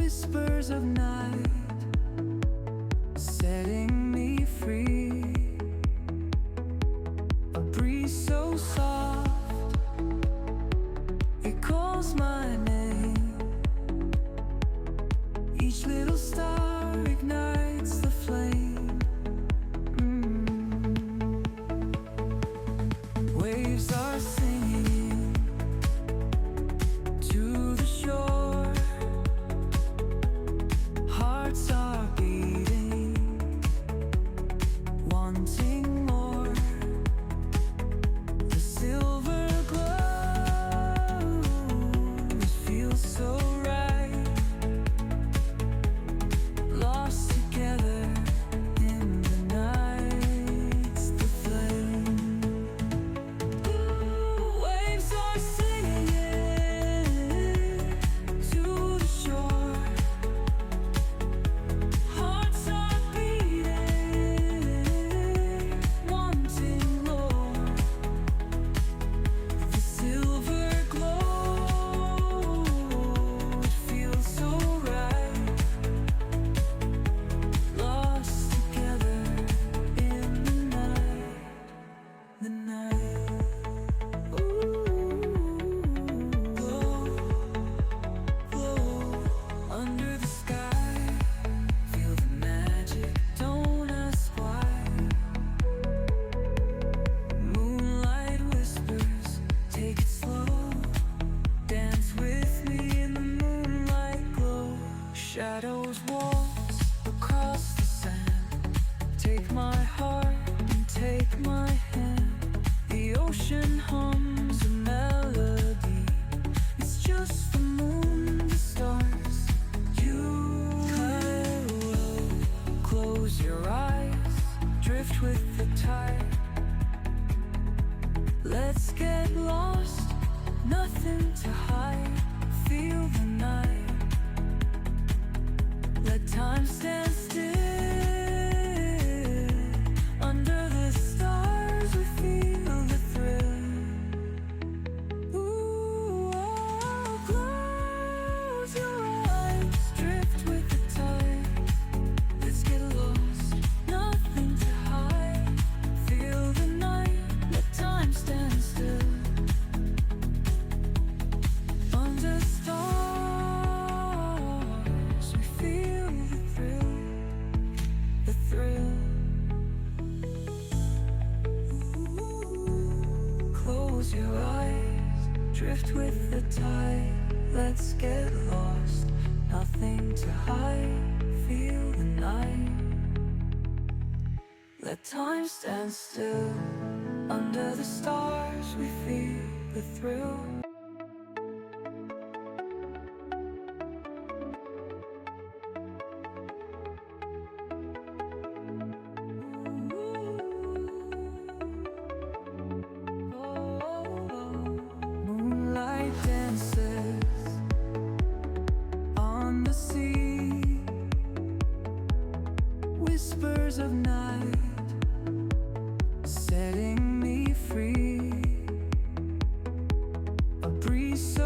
whispers of night, setting me free. A breeze so soft, it calls my name. Each little star ignites the flame. Waves are singing to the shore. Hearts are beating, wanting more. The silver glow, it feels so right. Lost together in the night's the flame. Waves are singing to the shore. Hearts are beating, wanting more. The silver glow, it feels so right. Lost together in the night. Glow, glow under the sky. Feel the magic, don't ask why. Moonlight whispers, take it slow. Dance with me in the moonlight glow. Shadows waltz across the sand. Take my heart and take my hand. The ocean hums a melody. It's just the moon, the stars, you. Close your eyes, drift with the tide. Let's get lost, nothing to hide. Feel the night. Let time stand still. Under the stars we feel the thrill. Ooh, oh, close your eyes, drift with the tide. Let's get lost, nothing to hide. Feel the night, let time stand still. Under stars we feel the thrill, the thrill. Close your eyes, drift with the tide. Let's get lost, nothing to hide. Feel the night. Let time stand still. Under the stars we feel the thrill. Moonlight dances on the sea. Whispers of night, setting me free. A breeze so